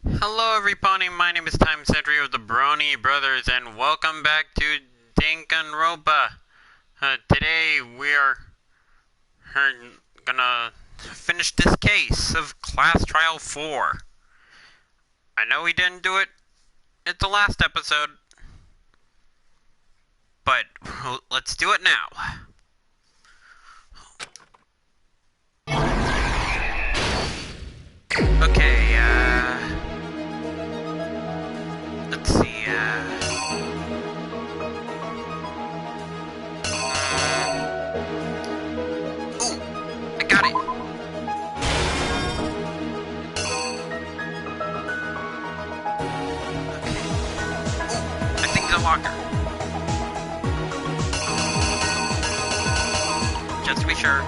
Hello everybody, my name is Time Sentry of the Bronie Brothers and welcome back to Danganronpa. Today we are gonna finish this case of Class Trial 4. I know we didn't do it at the last episode, but let's do it now. Okay, let's see, ooh, I got it! Okay. Ooh, I think the locker. Just to be sure.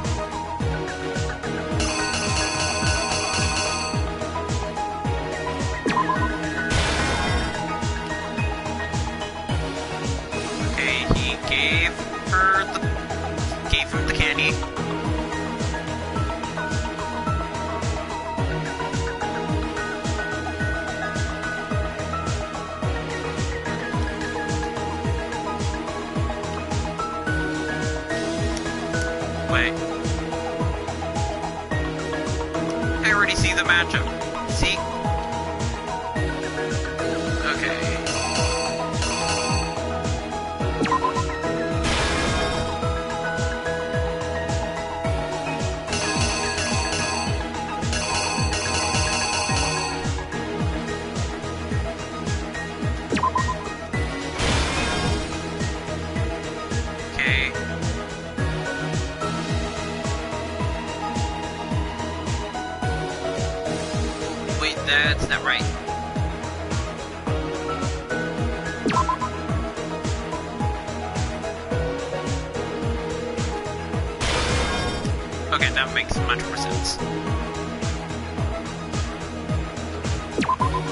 Gave him the candy. Wait. I already see the matchup. See? Okay. That's not right. Okay, that makes much more sense.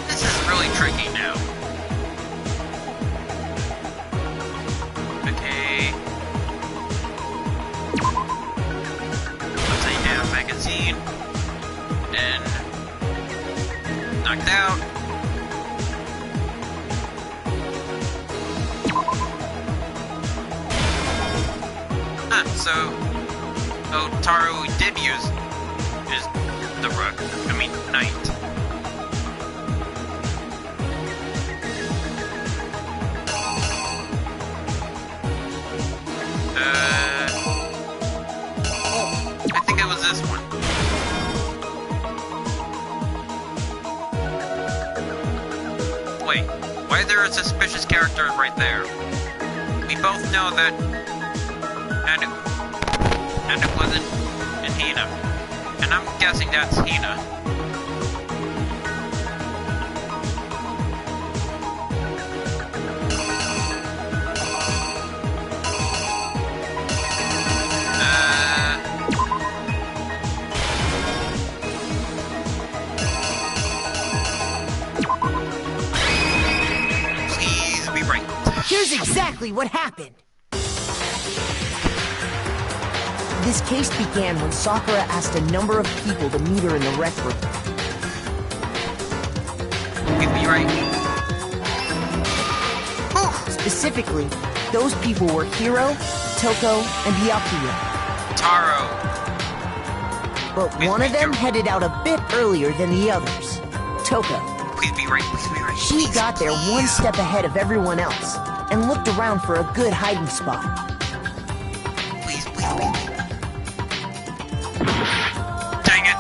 This is really tricky now. Okay. Upside down magazine. Then knocked out. Taru did use the rook. I mean, knight. Oh, I think it was this one. Wait, why is there a suspicious character right there? We both know that, and it wasn't Hina, and I'm guessing that's Hina. Please be right. Here's exactly what happened. This case began when Sakura asked a number of people to meet her in the rec room. You'd be right. Specifically, those people were Hiro, Toko, and Byakuya. Taro. But one of them headed out a bit earlier than the others. Toko. Please be right, please be right. She got there one step ahead of everyone else and looked around for a good hiding spot. Please, please, please. Dang it!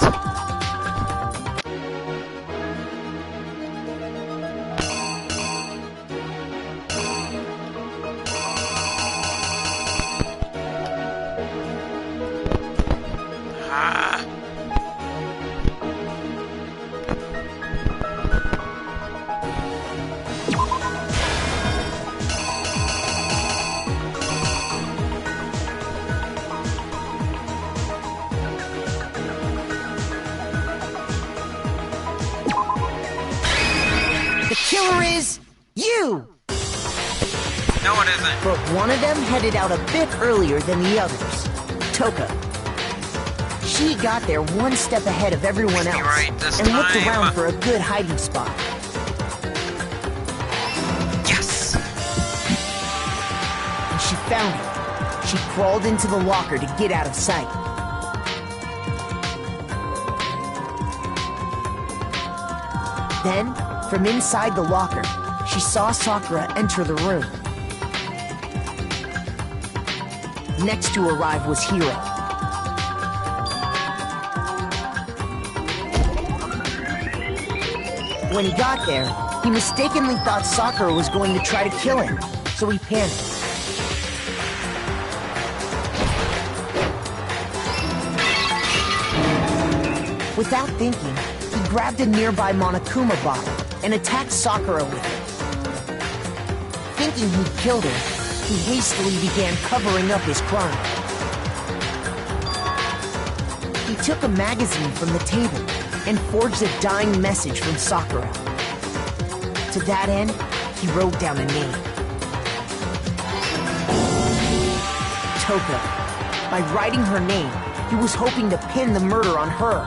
Killer is you! No, it isn't. But one of them headed out a bit earlier than the others. Toko. She got there one step ahead of everyone else right this and looked time. around for a good hiding spot. Yes! And she found it. She crawled into the locker to get out of sight. Then, from inside the locker, she saw Sakura enter the room. Next to arrive was Hiro. When he got there, he mistakenly thought Sakura was going to try to kill him, so he panicked. Without thinking, he grabbed a nearby Monokuma bottle and attacked Sakura with it. Thinking he'd killed her, he hastily began covering up his crime. He took a magazine from the table and forged a dying message from Sakura. To that end, he wrote down a name. Toko. By writing her name, he was hoping to pin the murder on her.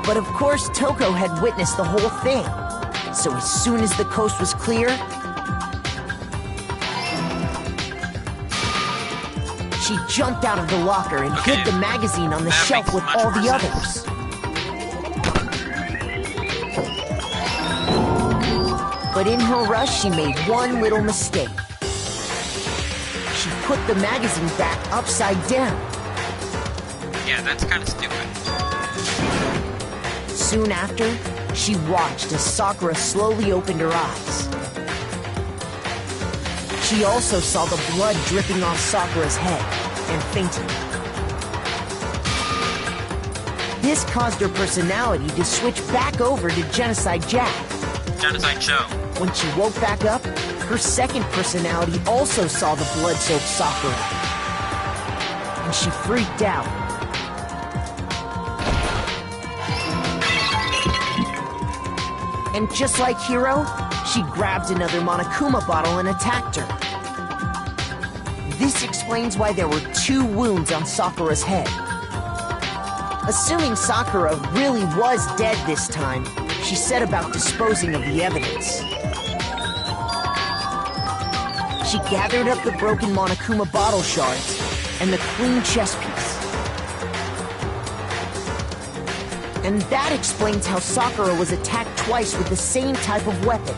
But of course, Toko had witnessed the whole thing. So as soon as the coast was clear, she jumped out of the locker and hid the magazine on the shelf with all the others. But in her rush, she made one little mistake. She put the magazine back upside down. Yeah, that's kind of stupid. Soon after, she watched as Sakura slowly opened her eyes. She also saw the blood dripping off Sakura's head and fainted. This caused her personality to switch back over to Genocide Jack. Genocide Show. When she woke back up, her second personality also saw the blood-soaked Sakura. And she freaked out. And just like Hiro, she grabbed another Monokuma bottle and attacked her. This explains why there were 2 wounds on Sakura's head. Assuming Sakura really was dead this time, she set about disposing of the evidence. She gathered up the broken Monokuma bottle shards and the clean chess piece. And that explains how Sakura was attacked twice with the same type of weapon.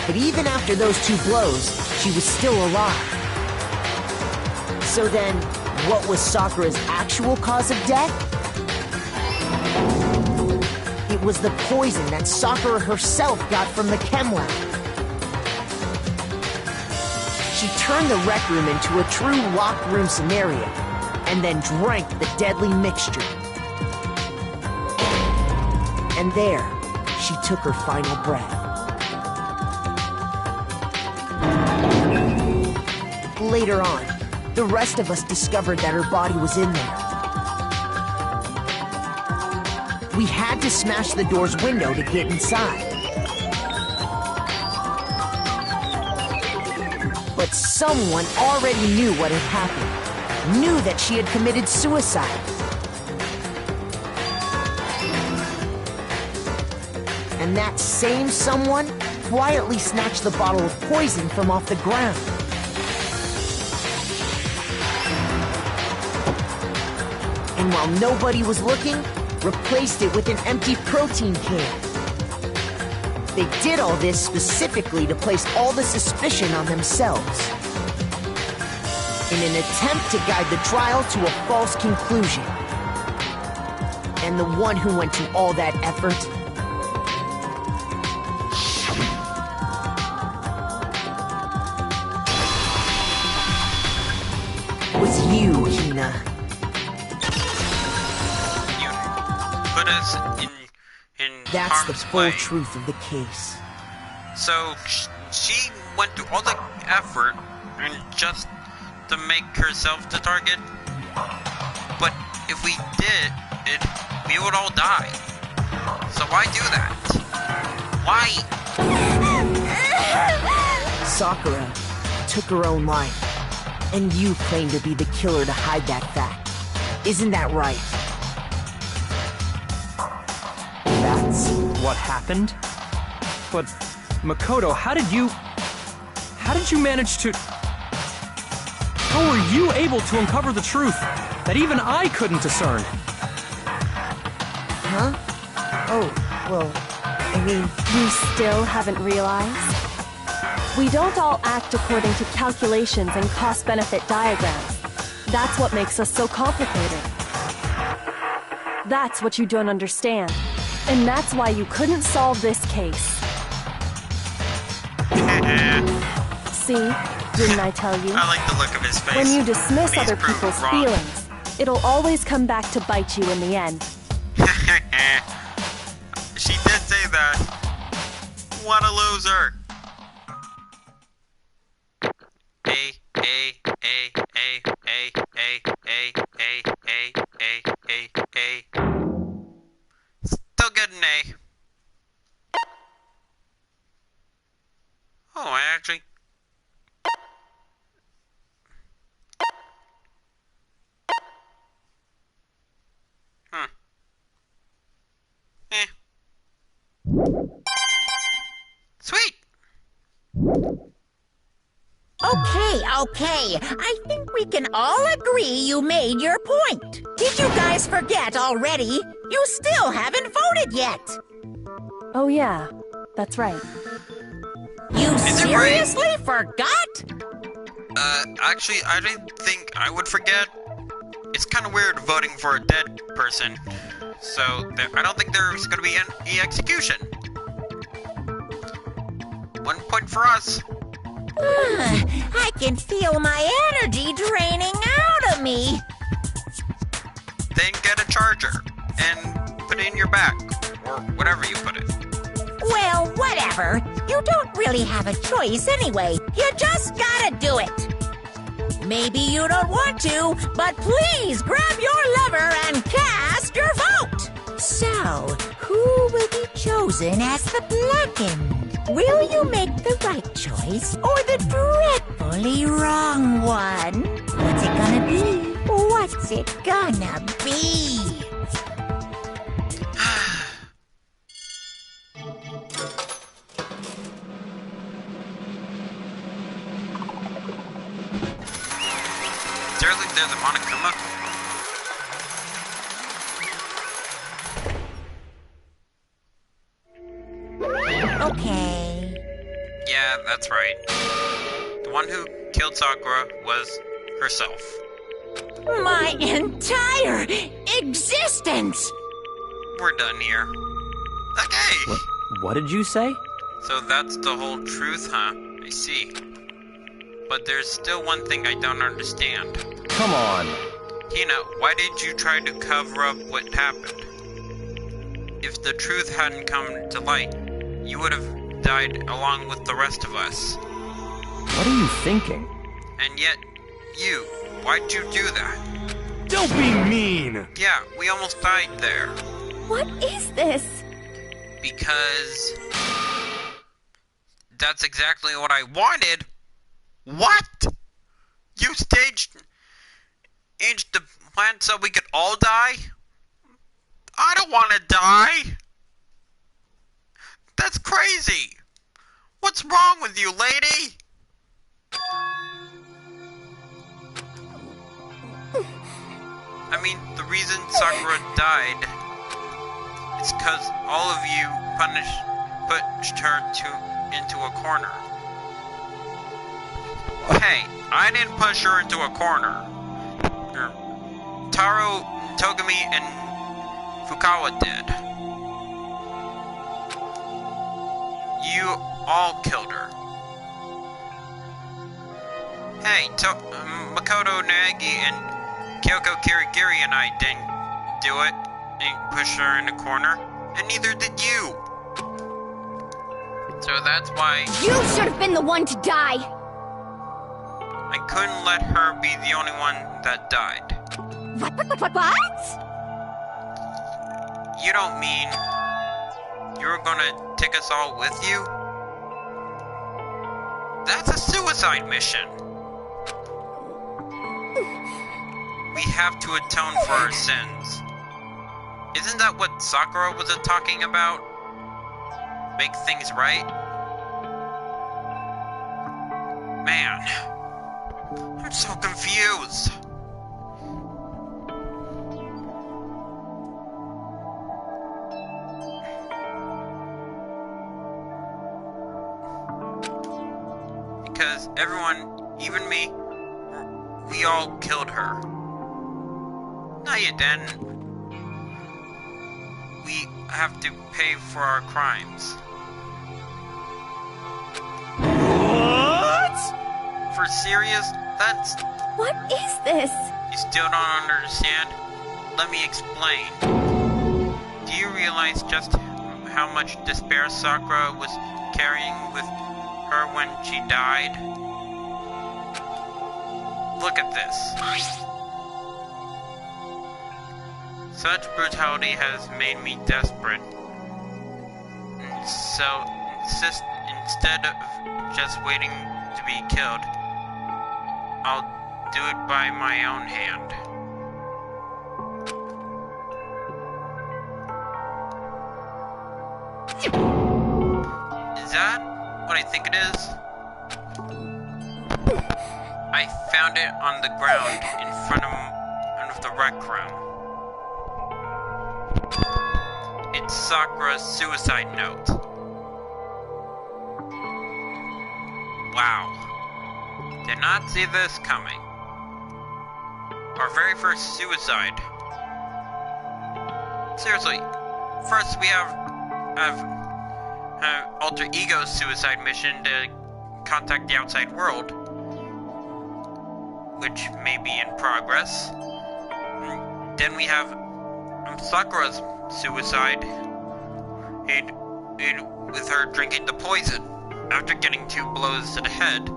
But even after those 2 blows, she was still alive. So then, what was Sakura's actual cause of death? It was the poison that Sakura herself got from the chem lab. She turned the rec room into a true locked room scenario, and then drank the deadly mixture. And there, she took her final breath. Later on, the rest of us discovered that her body was in there. We had to smash the door's window to get inside. But someone already knew what had happened, knew that she had committed suicide. And that same someone quietly snatched the bottle of poison from off the ground. And while nobody was looking, replaced it with an empty protein can. They did all this specifically to place all the suspicion on themselves, in an attempt to guide the trial to a false conclusion. And the one who went to all that effort was you, Hina. You put us in That's the harm's full way. truth of the case. So she went through all the effort and just to make herself the target. But if we did it, we would all die. So why do that? Why? Sakura, took her own life. And you claim to be the killer to hide that fact. Isn't that right? That's what happened? But, Makoto, how did you manage to... How were you able to uncover the truth that even I couldn't discern? Huh? Oh, well, I mean... You still haven't realized? We don't all act according to calculations and cost-benefit diagrams. That's what makes us so complicated. That's what you don't understand. And that's why you couldn't solve this case. See? Didn't I tell you? I like the look of his face. When you dismiss He's other proved people's wrong. feelings, it'll always come back to bite you in the end. She did say that. What a loser. A. Still get an A. Oh, I actually... Sweet! Okay. I think we can all agree you made your point. Did you guys forget already? You still haven't voted yet. Oh yeah, that's right. You Is it right? seriously forgot? Actually, I didn't think I would forget. It's kind of weird voting for a dead person. So, I don't think there's gonna be any execution. 1 point for us. I can feel my energy draining out of me. Then get a charger and put it in your back, or whatever you put it. Well, whatever. You don't really have a choice anyway. You just gotta do it. Maybe you don't want to, but please grab your lever and cast your vote. So, who will be chosen as the blackened? Will you make the right choice or the dreadfully wrong one? What's it gonna be? What's it gonna be? Seriously, there's a Monokuma? Okay. Yeah, that's right. The one who killed Sakura was herself. My entire existence! We're done here. Okay! What did you say? So that's the whole truth, huh? I see. But there's still one thing I don't understand. Come on. Hina, why did you try to cover up what happened? If the truth hadn't come to light, you would have died along with the rest of us. What are you thinking? And yet, why'd you do that? Don't be mean! Yeah, we almost died there. What is this? Because... that's exactly what I wanted! What? You staged the plan so we could all die? I don't want to die! That's crazy! What's wrong with you, lady? I mean, the reason Sakura died is because all of you pushed her into a corner. Hey, I didn't push her into a corner. Taro, Togami, and Fukawa did. You all killed her. Hey, Makoto Nagi and Kyoko Kirigiri and I didn't do it and push her in a corner, and neither did you. So that's why You should have been the one to die! I couldn't let her be the only one that died. What? You don't mean you were gonna take us all with you? That's a suicide mission. We have to atone for our sins. Isn't that what Sakura was talking about? Make things right? Man, I'm so confused. Because everyone, even me, we all killed her. No, you didn't. We have to pay for our crimes. What? For serious? That's... What is this? You still don't understand? Let me explain. Do you realize just how much despair Sakura was carrying with her when she died? Look at this. Such brutality has made me desperate. So, instead of just waiting to be killed, I'll do it by my own hand. Is that what I think it is? I found it on the ground in front of the rec room. It's Sakura's suicide note. Wow. Did not see this coming. Our very first suicide. Seriously, first we have alter ego suicide mission to contact the outside world, which may be in progress. Then we have Sakura's suicide, with her drinking the poison after getting 2 blows to the head,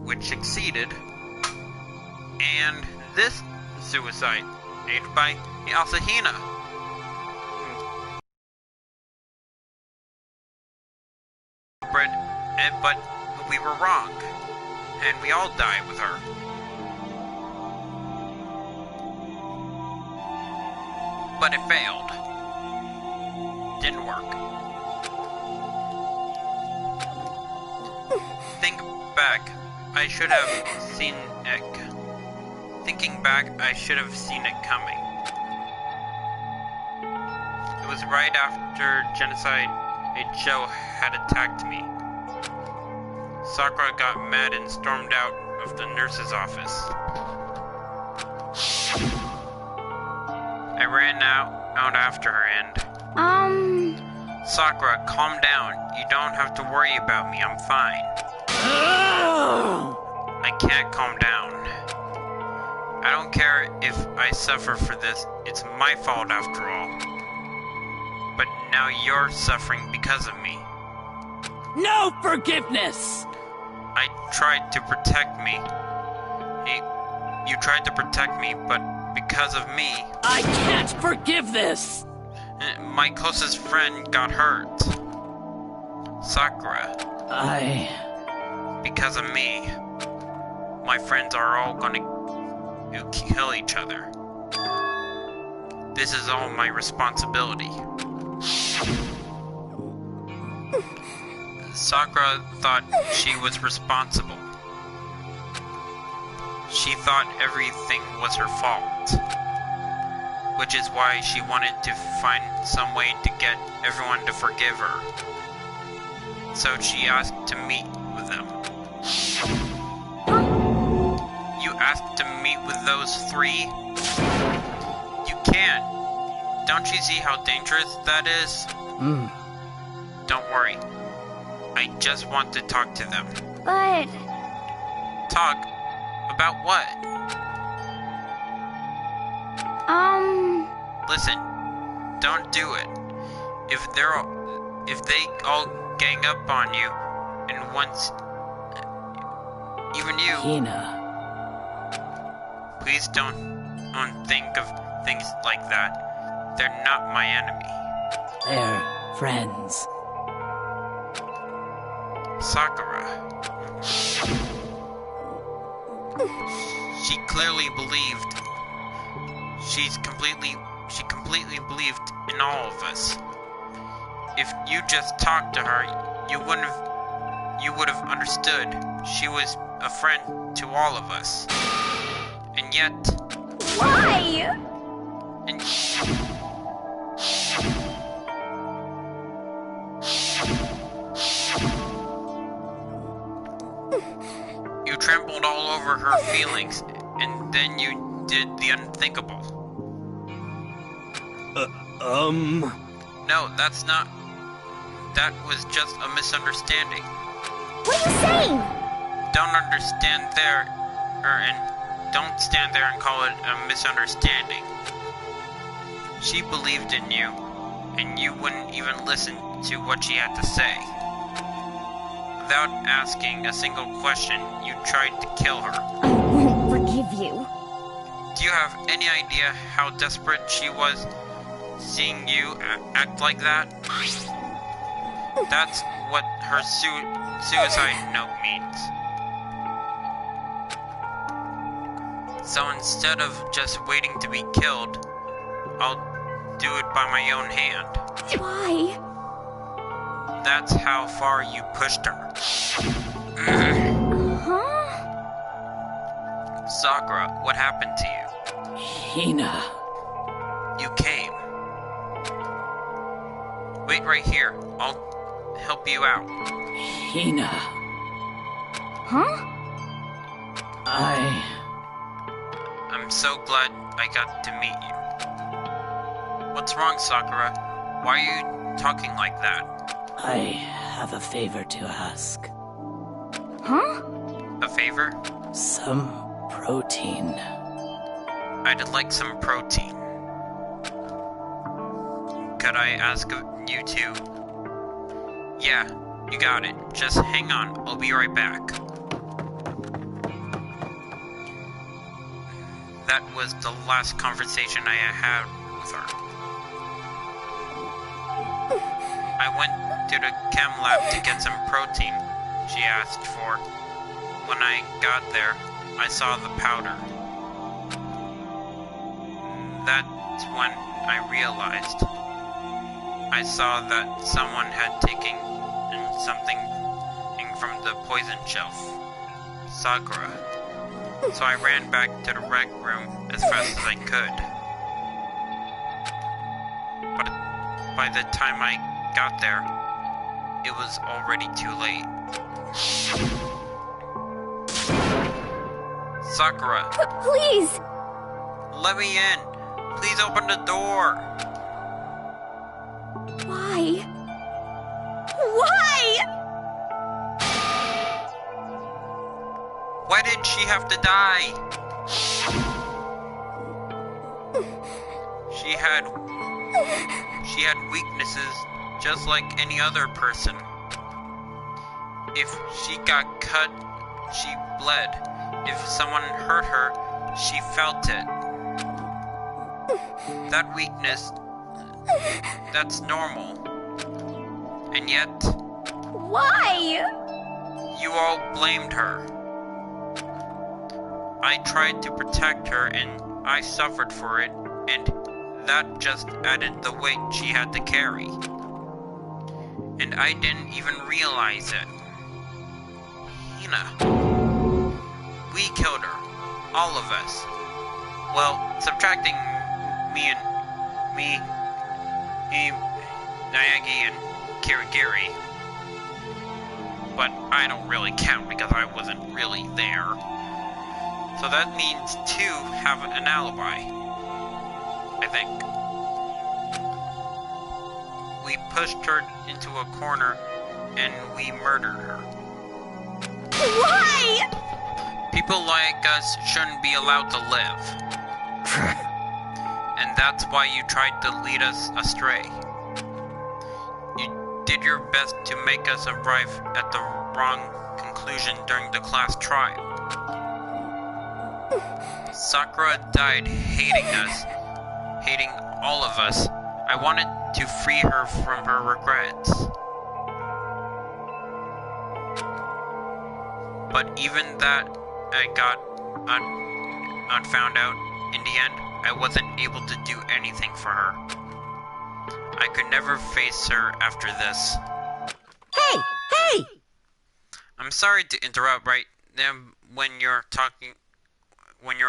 which succeeded, and this suicide, aided by Asahina. But we were wrong, and we all died with her. But it failed. Didn't work. Think back, I should have seen it. Thinking back, I should have seen it coming. It was right after Genocide Joe had attacked me. Sakura got mad and stormed out of the nurse's office. I ran out after her and... Sakura, calm down. You don't have to worry about me, I'm fine. I can't calm down. I don't care if I suffer for this, it's my fault after all. But now you're suffering because of me. No forgiveness! I tried to protect me. You tried to protect me, but because of me... I can't forgive this! My closest friend got hurt. Sakura. Because of me. My friends are all gonna kill each other. This is all my responsibility. Sakura thought she was responsible. She thought everything was her fault. Which is why she wanted to find some way to get everyone to forgive her. So she asked to meet with them. You asked to meet with those 3? You can't. Don't you see how dangerous that is? Don't worry. I just want to talk to them. But... Talk? About what? Listen, don't do it. If they all gang up on you, and once... even you... Hina. Please don't think of things like that. They're not my enemy. They're friends. Sakura. She clearly believed. She completely believed in all of us. If you just talked to her, you would have understood. She was a friend to all of us. And yet... Why? And you trampled all over her feelings, and then you did the unthinkable. No, that's not... That was just a misunderstanding. What are you saying? Don't don't stand there and call it a misunderstanding. She believed in you, and you wouldn't even listen to what she had to say. Without asking a single question, you tried to kill her. I won't forgive you. Do you have any idea how desperate she was seeing you act like that? That's what her suicide note means. So instead of just waiting to be killed, I'll do it by my own hand. Why? That's how far you pushed her. Huh? Sakura, what happened to you? Hina. You came. Wait right here. I'll help you out. Hina. Huh? I'm so glad I got to meet you. What's wrong, Sakura? Why are you talking like that? I have a favor to ask. Huh? A favor? Some protein. I'd like some protein. Could I ask you to... Yeah, you got it. Just hang on. I'll be right back. That was the last conversation I had with her. I went to the chem lab to get some protein she asked for. When I got there, I saw the powder. That's when I realized. I saw that someone had taken something from the poison shelf. Sakura. So I ran back to the rec room as fast as I could. But by the time I got there, it was already too late. Sakura, Please! let me in! Please open the door! Why? Why? Why did she have to die? She had weaknesses just like any other person. If she got cut, she bled. If someone hurt her, she felt it. That weakness, that's normal. And yet, Why? you all blamed her. I tried to protect her and I suffered for it, and that just added the weight she had to carry. And I didn't even realize it. Hina. We killed her. All of us. Well, subtracting me, Nayagi, and Kirigiri. But I don't really count because I wasn't really there. So that means two have an alibi. I think. We pushed her into a corner and we murdered her. Why? People like us shouldn't be allowed to live. And that's why you tried to lead us astray. You did your best to make us arrive at the wrong conclusion during the class trial. Sakura died hating us, hating all of us. I wanted to free her from her regrets. But even that I got found out in the end, I wasn't able to do anything for her. I could never face her after this. Hey! Hey! I'm sorry to interrupt right then when you're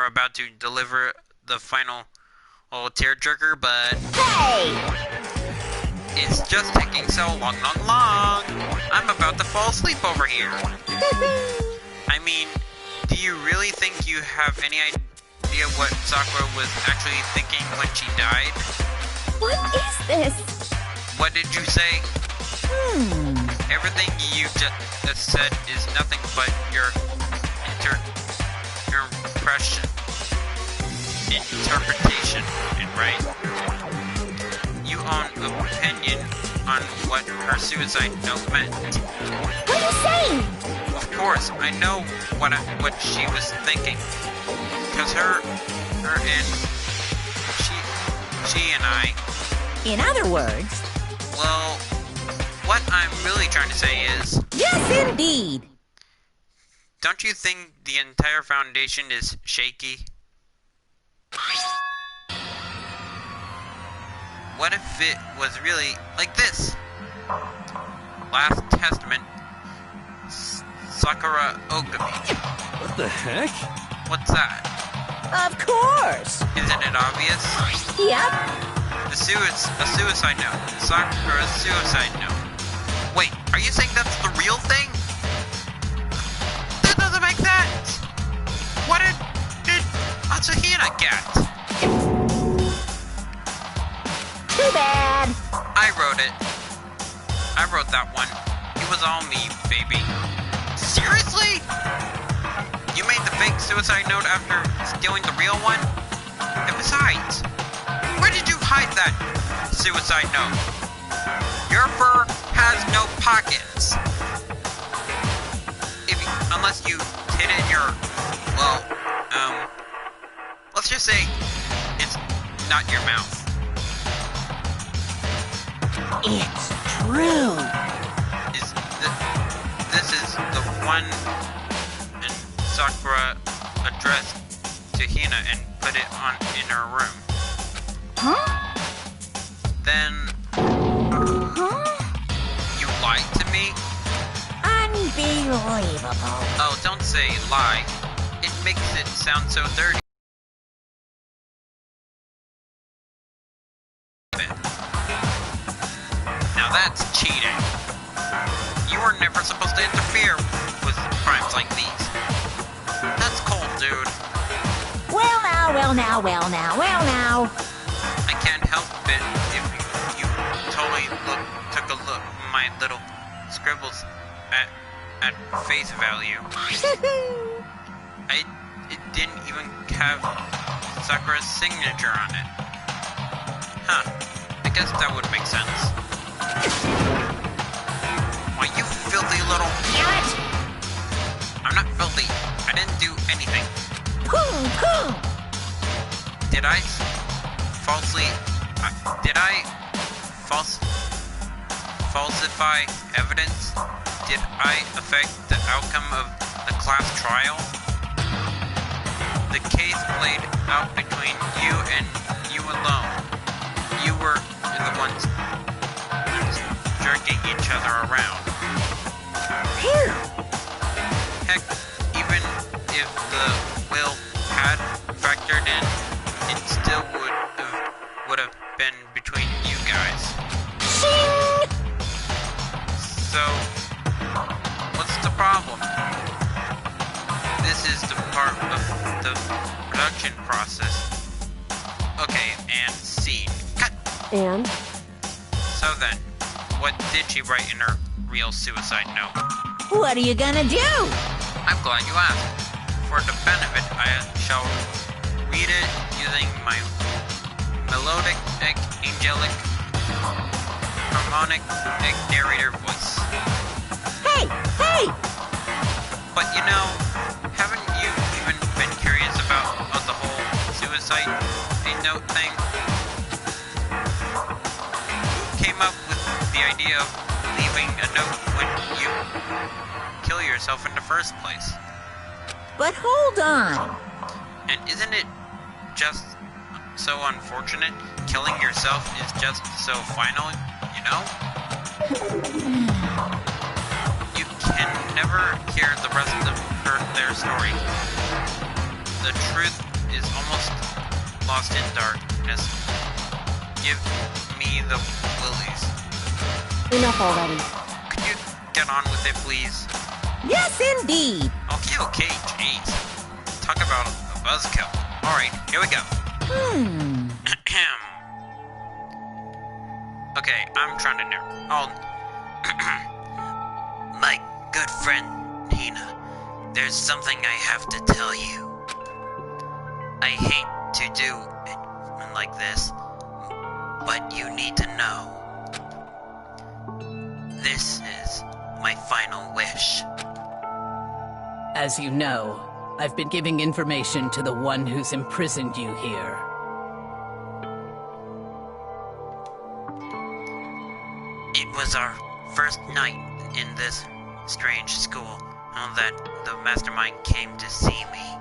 about to deliver the final tearjerker, but Hey! it's just taking so long. I'm about to fall asleep over here. I mean, do you really think you have any idea what Sakura was actually thinking when she died? What is this? What did you say? Everything you just said is nothing but your interpretation, and right? You own opinion on what her suicide note meant. What are you saying? Of course, I know what she was thinking. Because her and she and I... In other words... Well, what I'm really trying to say is... Yes, indeed! Don't you think the entire foundation is shaky? What if it was really like this? Last Testament, Sakua Ogami. What the heck? What's that? Of course! Isn't it obvious? Yep. A suicide note. Sakura's suicide note. Wait, are you saying that's the real thing? That doesn't make sense! What did Asahina get? Too bad! I wrote it. I wrote that one. It was all me, baby. Seriously? You made the fake suicide note after stealing the real one? And besides, where did you hide that suicide note? Your fur has no pockets. Unless you hid it in your, well, let's just say it's not your mouth. It's true! This is the one and Sakura addressed to Hina and put it in her room. Huh? Then you lied to me? Unbelievable. Oh, don't say lie. It makes it sound so dirty. Now that's cheating. You were never supposed to interfere with crimes like these. That's cold, dude. Well now. I can't help it if you totally took a look at my little scribbles at face value. It didn't even have Sakura's signature on it. Huh. I guess that would make sense. Why, you filthy little... Damn it! I'm not filthy. I didn't do anything. Pooh! Did I falsify evidence? Did I affect the outcome of the class trial? The case played out between you and you alone. You were the ones jerking each other around. Phew! Heck, even if the will had factored in, it still would have been between you guys. Shing! So, what's the problem? This is the part of the production process. Okay, and scene. Cut! And? So then, what did she write in her real suicide note? What are you gonna do? I'm glad you asked. For the benefit, I shall read it using my melodic, angelic, harmonic, narrator voice. Hey! But you know, haven't you even been curious about the whole suicide note thing? Who came up with the idea of leaving a note when you kill yourself in the first place. But hold on. And isn't it just so unfortunate? Killing yourself is just so final, you know? You can never hear the rest of their story. The truth is almost lost in darkness. Give me the lilies. Enough already. Could you get on with it, please? Yes, indeed. Okay, jeez. Talk about a buzzkill. Alright, here we go. Okay, I'm trying to narrow. My good friend, Hina, there's something I have to tell you. I hate to do it like this, but you need to know. This is my final wish. As you know, I've been giving information to the one who's imprisoned you here. It was our first night in this strange school that the mastermind came to see me.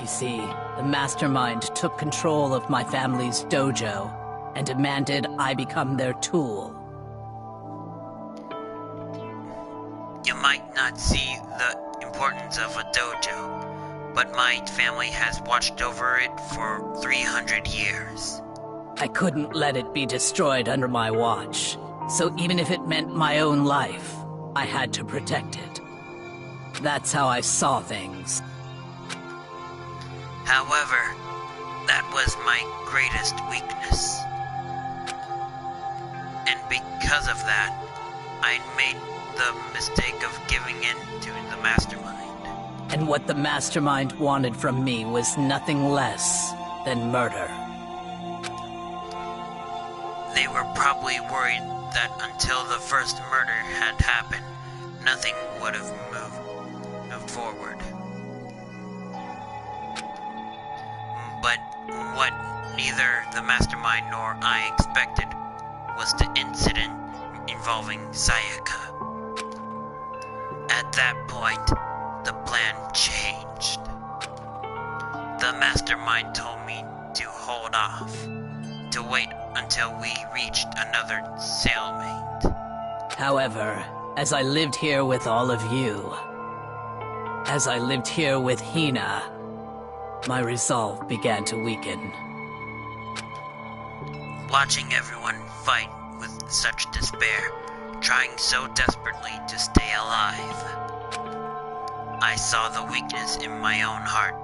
You see, the mastermind took control of my family's dojo and demanded I become their tool. You might not see the importance of a dojo, but my family has watched over it for 300 years. I couldn't let it be destroyed under my watch, so even if it meant my own life, I had to protect it. That's how I saw things. However, that was my greatest weakness. And because of that, I made the mistake of giving in to the mastermind. And what the mastermind wanted from me was nothing less than murder. They were probably worried that until the first murder had happened, nothing would have moved forward. But what neither the mastermind nor I expected was the incident involving Sayaka. At that point, the plan changed. The mastermind told me to hold off, to wait until we reached another stalemate. However, as I lived here with all of you, as I lived here with Hina, my resolve began to weaken. Watching everyone fight with such despair, trying so desperately to stay alive, I saw the weakness in my own heart,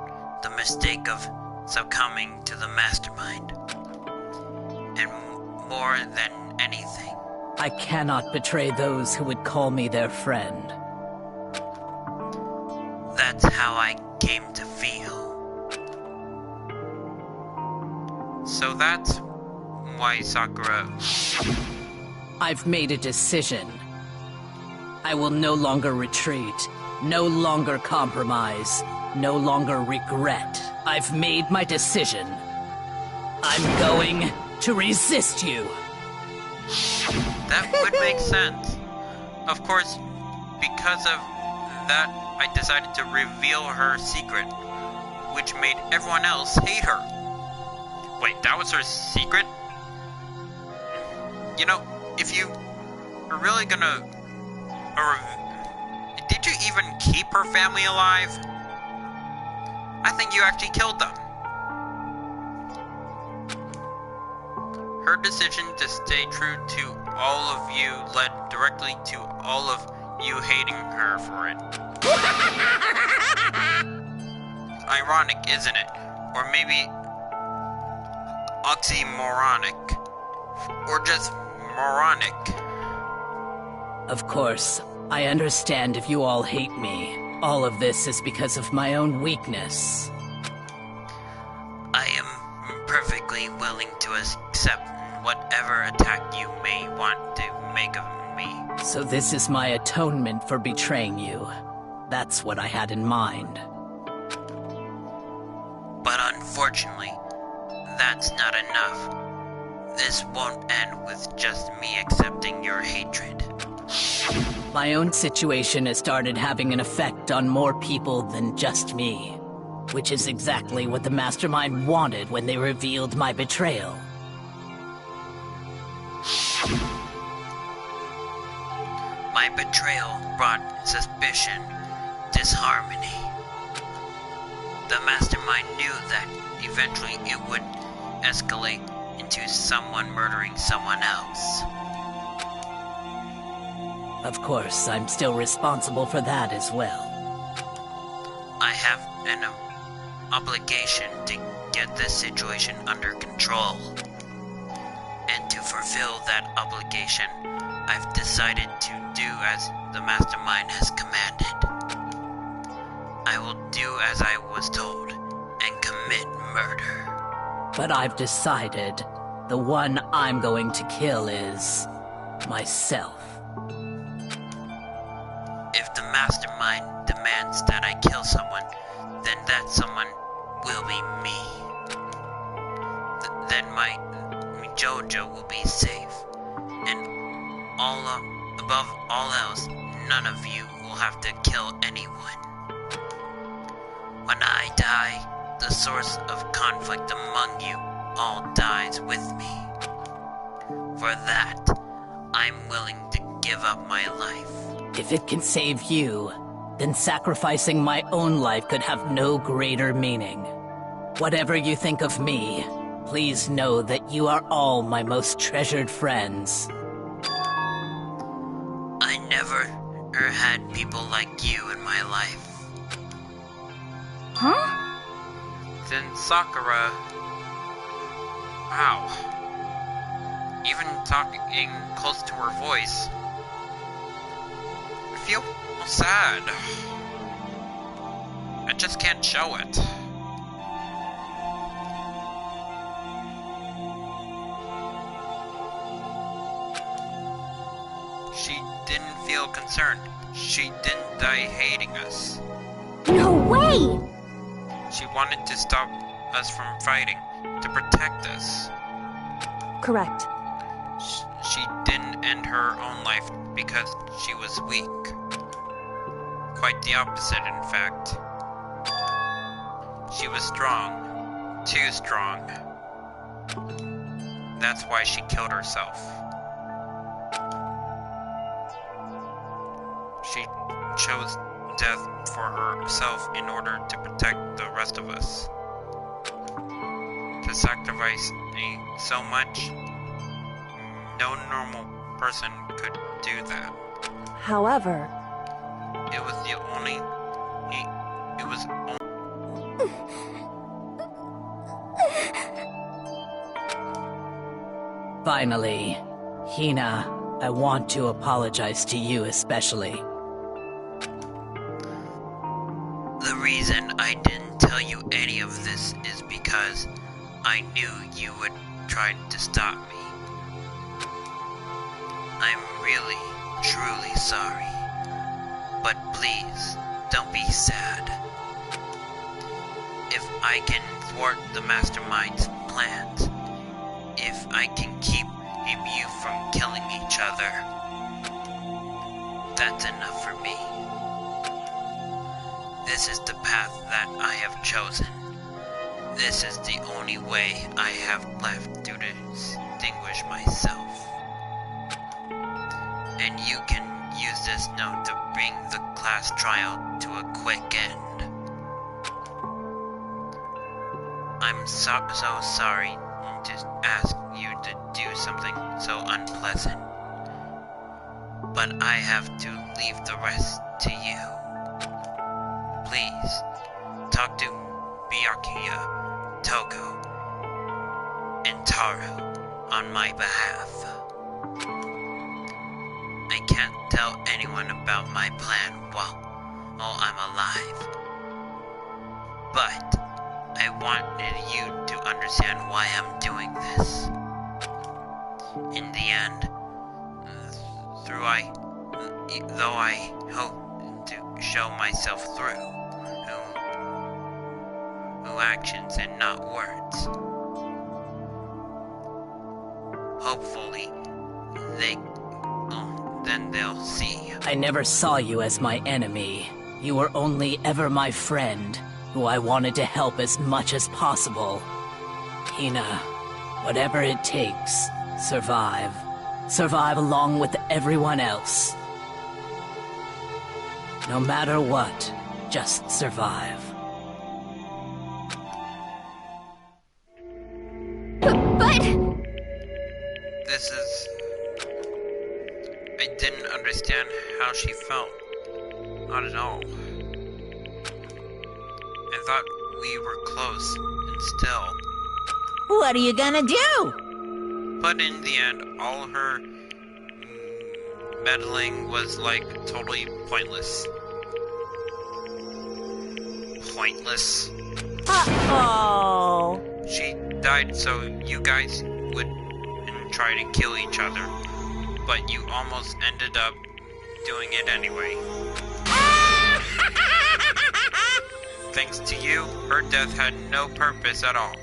the mistake of succumbing to the mastermind. And more than anything, I cannot betray those who would call me their friend. that's how I came to feel. So that's why Sakura... I've made a decision. I will no longer retreat, no longer compromise, no longer regret. I've made my decision. I'm going to resist you. That would make sense. Of course, because of that, I decided to reveal her secret, which made everyone else hate her. Wait, that was her secret? You know, if you are really gonna... Or... Did you even keep her family alive? I think you actually killed them. Her decision to stay true to all of you led directly to all of you hating her for it. Ironic, isn't it? Or maybe oxymoronic. Or just moronic. Of course, I understand if you all hate me. All of this is because of my own weakness. I am perfectly willing to accept whatever attack you may want to make of me. So this is my atonement for betraying you. That's what I had in mind. But unfortunately, that's not enough. This won't end with just me accepting your hatred. My own situation has started having an effect on more people than just me, which is exactly what the Mastermind wanted when they revealed my betrayal. My betrayal brought suspicion, disharmony. The Mastermind knew that eventually it would escalate into someone murdering someone else. Of course, I'm still responsible for that as well. I have an obligation to get this situation under control. And to fulfill that obligation, I've decided to do as the Mastermind has commanded. I will do as I was told and commit murder. But I've decided the one I'm going to kill is myself. If the Mastermind demands that I kill someone, then that someone will be me. Then my JoJo will be safe. And above all else, none of you will have to kill anyone. When I die, the source of conflict among you all dies with me. For that, I'm willing to give up my life. If it can save you, then sacrificing my own life could have no greater meaning. Whatever you think of me, please know that you are all my most treasured friends. I never had people like you in my life. Huh? Then Sakura... Wow. Even talking close to her voice, I feel sad. I just can't show it. She didn't feel concerned. She didn't die hating us. No way! She wanted to stop us from fighting, to protect us. Correct. She didn't end her own life because she was weak. Quite the opposite, in fact. She was strong. Too strong. That's why she killed herself. She chose death for herself in order to protect the rest of us. To sacrifice so much, no normal person could do that. However, It was the only... It was Finally, Hina, I want to apologize to you especially. The reason I didn't tell you any of this is because I knew you would try to stop me. I'm really, truly sorry. But please, don't be sad. If I can thwart the Mastermind's plans, if I can keep you from killing each other, that's enough for me. This is the path that I have chosen. This is the only way I have left to distinguish myself. And you can use this note to bring the class trial to a quick end. I'm so sorry to ask you to do something so unpleasant, but I have to leave the rest to you. Please, talk to Byakuya, Toko, and Taro on my behalf. I can't tell anyone about my plan while I'm alive. But I wanted you to understand why I'm doing this. In the end, though I hope to show myself through actions and not words. Hopefully, then then they'll see. I never saw you as my enemy. You were only ever my friend, who I wanted to help as much as possible. Hina, whatever it takes, survive. Survive along with everyone else. No matter what, just survive. But... This is... I didn't understand how she felt. Not at all. I thought we were close and still. What are you gonna do? But in the end, all her meddling was like totally pointless. Pointless. Uh-oh. She died so you guys would try to kill each other, but you almost ended up doing it anyway. Thanks to you, her death had no purpose at all.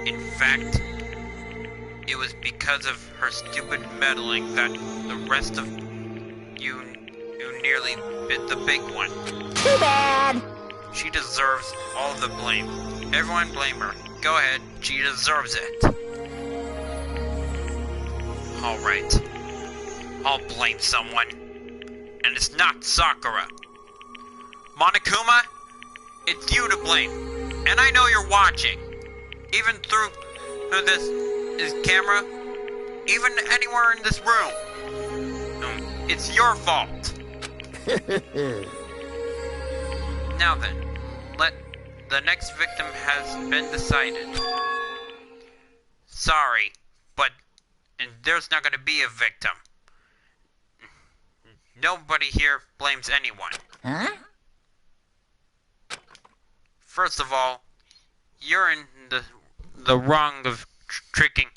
In fact, it was because of her stupid meddling that the rest of you nearly bit the big one. Too bad. She deserves all the blame. Everyone blame her. Go ahead, she deserves it. Alright. I'll blame someone. And it's not Sakura. Monokuma, it's you to blame. And I know you're watching. Even through this camera. Even anywhere in this room. It's your fault. Now then, the next victim has been decided. Sorry, but there's not going to be a victim. Nobody here blames anyone. Huh? First of all, you're in the wrong of tricking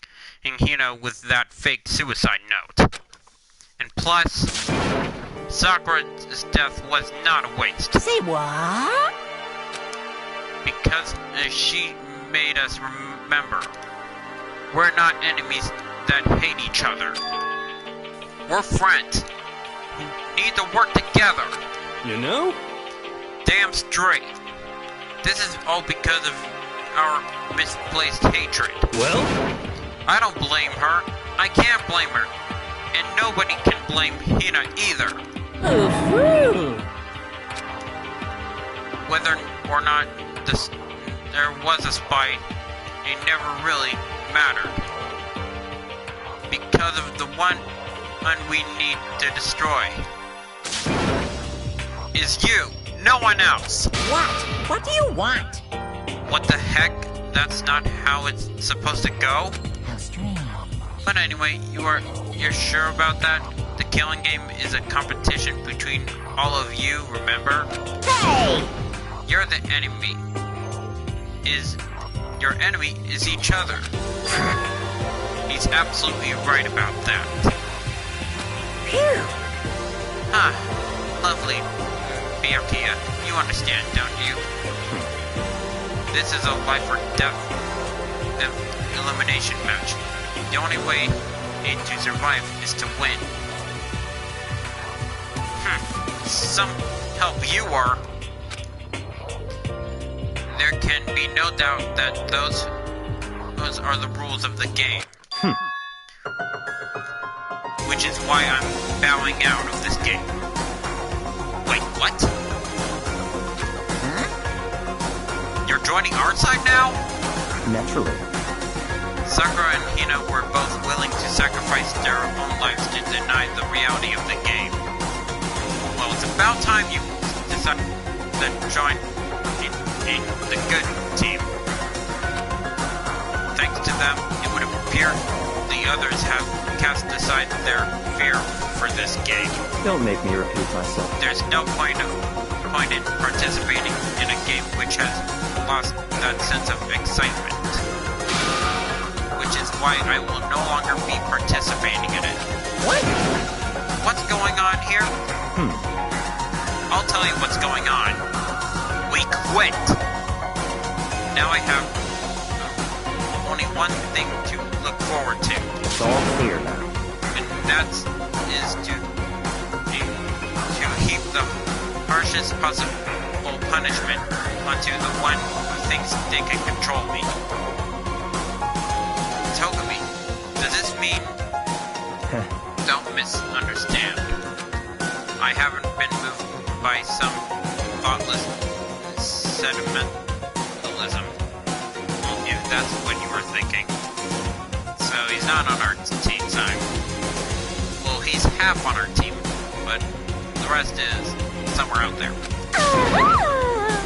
Hina with that fake suicide note. And plus, Sakura's death was not a waste. Say what? Because she made us remember, we're not enemies that hate each other. We're friends who need to work together. You know? Damn straight. This is all because of our misplaced hatred. Well? I don't blame her. I can't blame her. And nobody can blame Hina either. Ooh-hoo. Whether or not there was a spite, it never really mattered. Because of the one we need to destroy is you, no one else. What? What do you want? What the heck? That's not how it's supposed to go? How strange. But anyway, you're sure about that? The killing game is a competition between all of you, remember? Hey! You're the enemy. Your enemy is each other. He's absolutely right about that. Phew! Lovely, Byakuya. You understand, don't you? This is a life or death elimination match. The only way to survive is to win. Some help you are. There can be no doubt that those are the rules of the game. Which is why I'm bowing out of this game. Wait, what? Huh? You're joining our side now? Naturally. Sakura and Hina were both willing to sacrifice their own lives to deny the reality of the game. Well, it's about time you decided to join in the good team. Thanks to them, it would appear the others have cast aside their fear for this game. Don't make me repeat myself. There's no point in participating in a game which has lost that sense of excitement. Which is why I will no longer be participating in it. What? What's going on here? I'll tell you what's going on. We quit! Now I have only one thing to look forward to. It's all clear now. And that's is to heap the harshest possible punishment onto the one who thinks they can control me. Togami, does this mean... Don't misunderstand. I haven't been moved by some thoughtless sentimentalism, if that's what you were thinking. So he's not on our team side. Well, he's half on our team, but the rest is somewhere out there.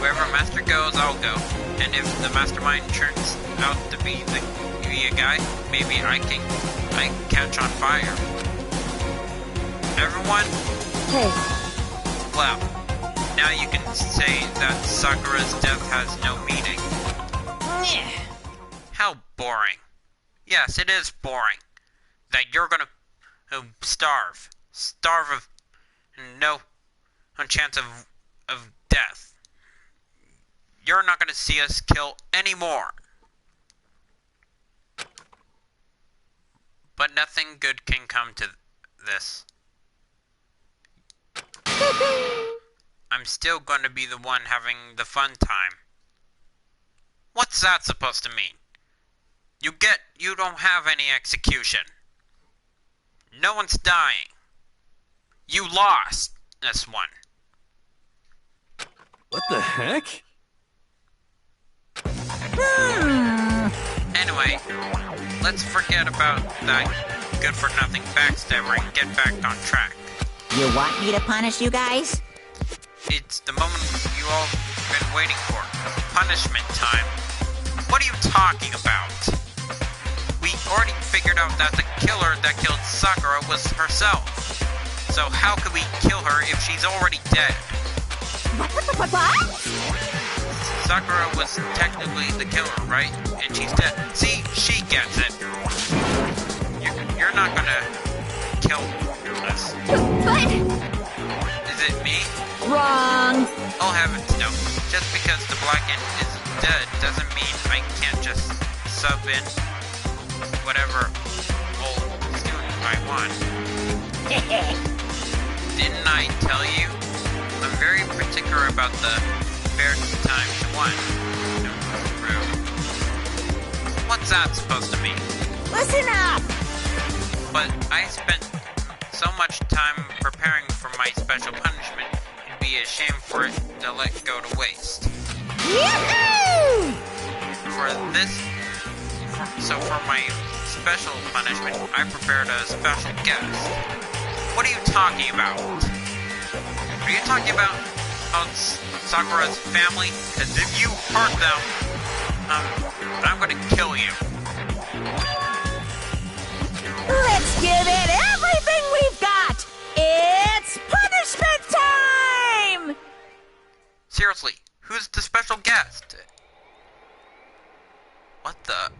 Wherever Master goes, I'll go. And if the mastermind turns out to be a guy, maybe I catch on fire. Everyone? Hey. Well, now you can say that Sakura's death has no meaning. How boring. Yes, it is boring. That you're gonna starve. Starve of no chance of death. You're not gonna see us kill anymore. But nothing good can come to this. I'm still going to be the one having the fun time. What's that supposed to mean? You don't have any execution. No one's dying. You lost this one. What the heck? Anyway, let's forget about that good-for-nothing backstabber and get back on track. You want me to punish you guys? It's the moment you all been waiting for. Punishment time. What are you talking about? We already figured out that the killer that killed Sakura was herself. So how could we kill her if she's already dead? What? Sakura was technically the killer, right? And she's dead. See, she gets it. You're not gonna kill us. But... Is it me? Wrong. Oh heavens, no. Just because the Black Ant is dead doesn't mean I can't just sub in whatever old student I want. Didn't I tell you? I'm very particular about the fair times one. What's that supposed to mean? Listen up. But I spent so much time preparing for my special punishment, it'd be a shame for it to let go to waste. Yoo-hoo! For my special punishment, I prepared a special guest. What are you talking about? Are you talking about Sakura's family? Because if you hurt them, I'm gonna kill you. Let's give it everything we've got! It's punishment time! Seriously, who's the special guest? What the?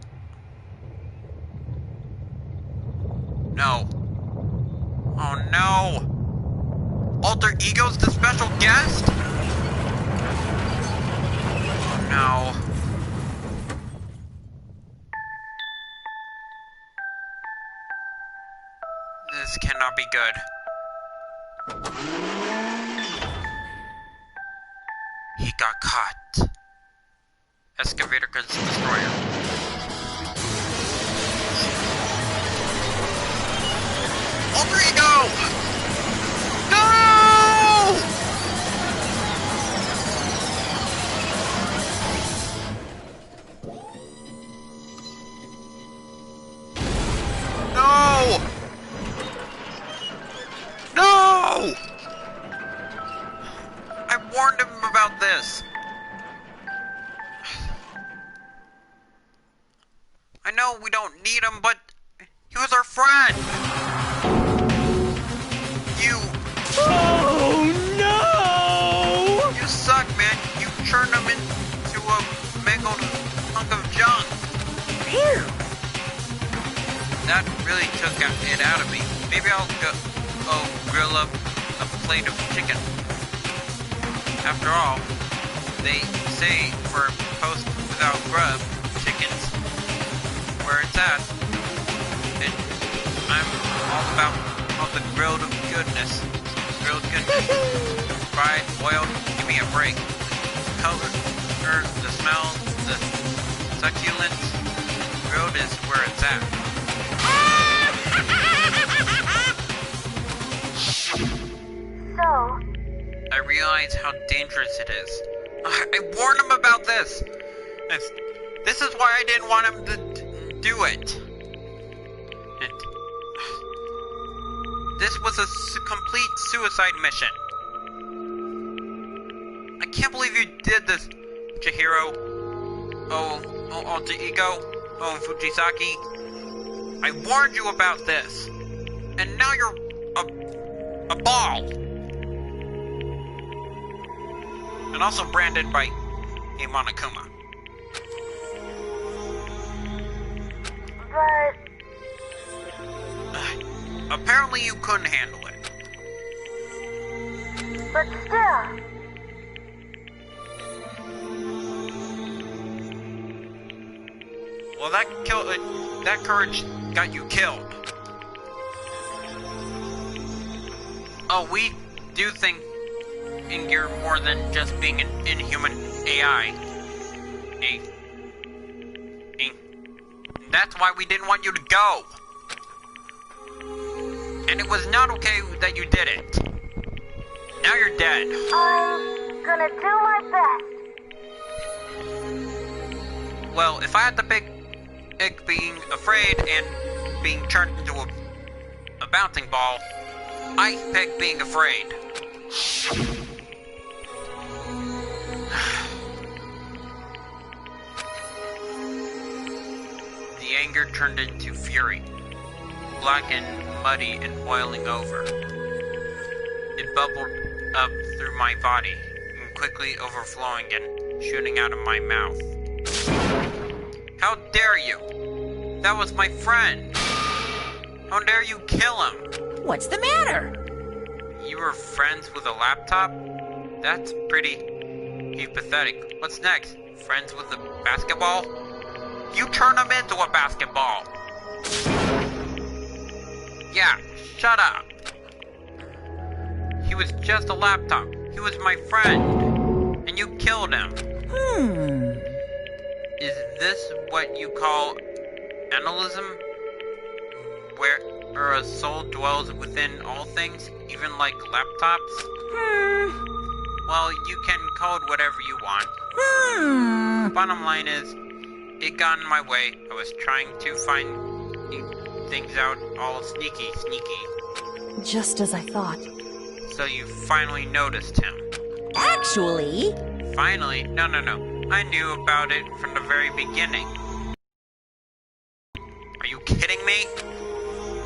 No. Oh no! Alter Ego's the special guest? Oh no. This cannot be good. He got caught. Excavator Goods Destroyer. Alter Ego! No! No! No! I warned him about this. I know we don't need him, but he was our friend. You... Oh no! You suck, man. You turned him into a mangled hunk of junk. Phew. That really took it out of me. Maybe I'll go grill up a plate of chicken. After all, they say for post without grub, chickens where it's at. And I'm all about of the grilled goodness. Grilled goodness. Fried, boiled, give me a break. The color, the smell, the succulence. Grilled is where it's at. So, I realize how dangerous it is. I warned him about this. This is why I didn't want him to do it. This was a complete suicide mission. I can't believe you did this, Chihiro. Oh, Alter Ego. Oh, Fujisaki. I warned you about this. And now you're a ball. And also branded by a Monokuma. but Apparently you couldn't handle it. still, Well, that courage got you killed. Oh, we do think you're more than just being an inhuman AI. That's why we didn't want you to go. And it was not okay that you did it. Now you're dead. I'm gonna do my best. Well, if I had to pick being afraid and being turned into a bouncing ball, I pick being afraid. The anger turned into fury, black and muddy and boiling over. It bubbled up through my body, and quickly overflowing and shooting out of my mouth. How dare you! That was my friend! How dare you kill him! What's the matter? You were friends with a laptop? That's pretty pathetic. What's next? Friends with a basketball? You turn him into a basketball! Yeah, shut up! He was just a laptop. He was my friend. And you killed him. Is this what you call analysis? Where a soul dwells within all things, even like laptops? Well, you can call it whatever you want. Bottom line is, it got in my way. I was trying to find things out all sneaky. Just as I thought. So you finally noticed him. Actually, Finally? No. I knew about it from the very beginning. Are you kidding me?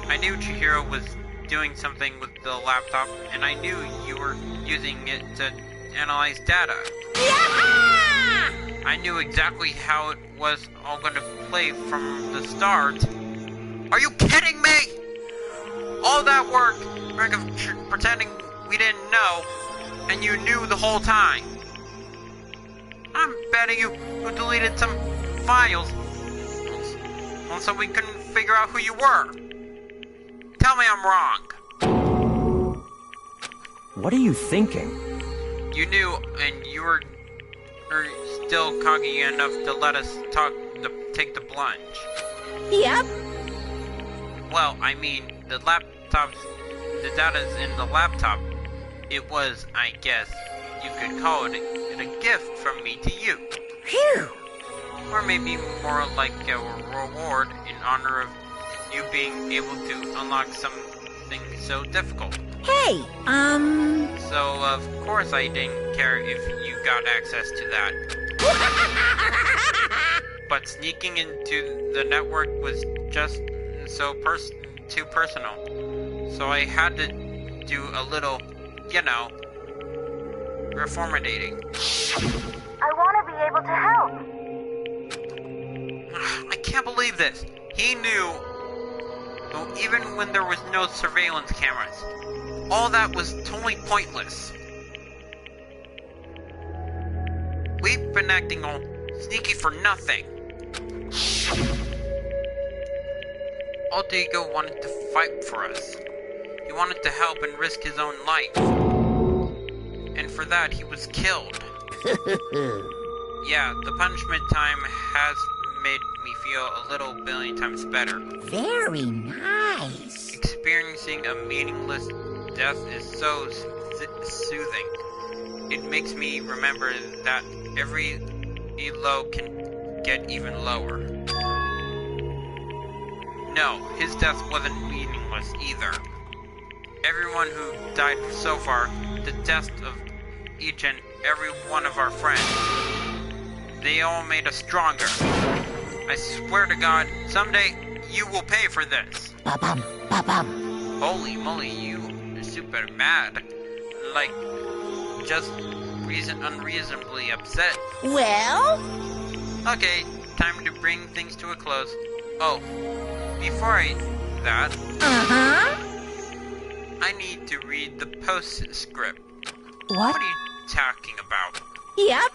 I knew Chihiro was doing something with the laptop, and I knew you were using it to analyze data. I knew exactly how it was all going to play from the start. Are you kidding me? All that work of pretending we didn't know, and you knew the whole time. I'm betting you deleted some files so we couldn't figure out who you were. Tell me I'm wrong. What are you thinking? You knew, and you were still cocky enough to let us take the plunge. yep. Well, I mean, the data's in the laptop. It was, I guess, you could call it a gift from me to you. Phew. Or maybe more like a reward in honor of you being able to unlock something so difficult. Hey, So, of course I didn't care if you got access to that. But sneaking into the network was just so too personal. So I had to do a little, reformating. I want to be able to help. I can't believe this. He knew, even when there was no surveillance cameras. All that was totally pointless. We've been acting all sneaky for nothing. Alter Ego wanted to fight for us. He He wanted to help and risk his own life. And for that, he was killed. Yeah, the punishment time has made me feel a little billion times better. Very nice. Experiencing a meaningless death is so soothing. It makes me remember that every low can get even lower. No, his death wasn't meaningless either. Everyone who died so far, the death of each and every one of our friends, they all made us stronger. I swear to God, someday you will pay for this. Ba-bum, ba-bum. Holy moly, you are super mad. Like, just unreasonably upset. Well? Okay, time to bring things to a close. Oh, before that, I need to read the postscript. What are you talking about? Yep.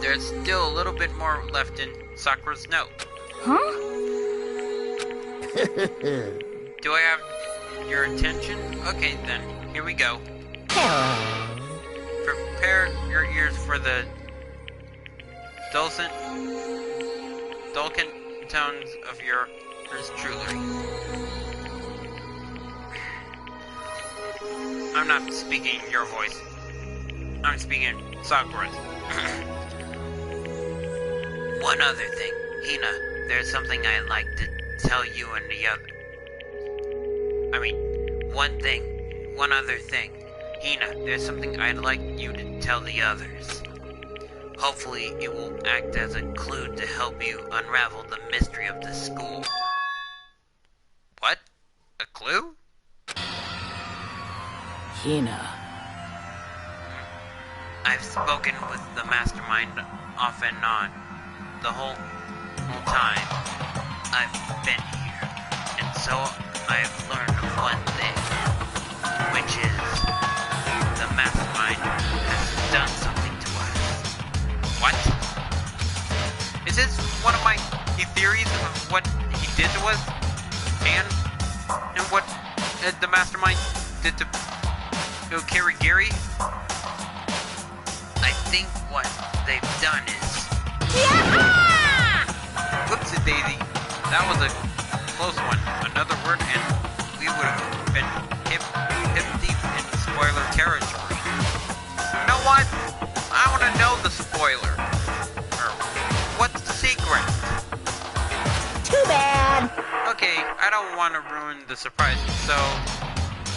There's still a little bit more left in Sakura's note. Huh? Do I have your attention? Okay then, here we go. Prepare your ears for the dulcet tones of yours truly. I'm not speaking your voice. I'm speaking Sakura's. One other thing, Hina, there's something I'd like to tell you and the other. One other thing. Hina, there's something I'd like you to tell the others. Hopefully, it will act as a clue to help you unravel the mystery of the school. What? A clue? Hina. I've spoken with the mastermind off and on the whole time I've been here, and so I've learned one thing, which is the mastermind has done something to us. What? Is this one of my theories of what he did to us? And what the mastermind did to Kirigiri? I think what they've done is... Whoopsie daisy. That was a close one. Another word and we would have been hip deep in spoiler territory. You know what? I want to know the spoiler. Or, what's the secret? Too bad. Okay, I don't want to ruin the surprise, so...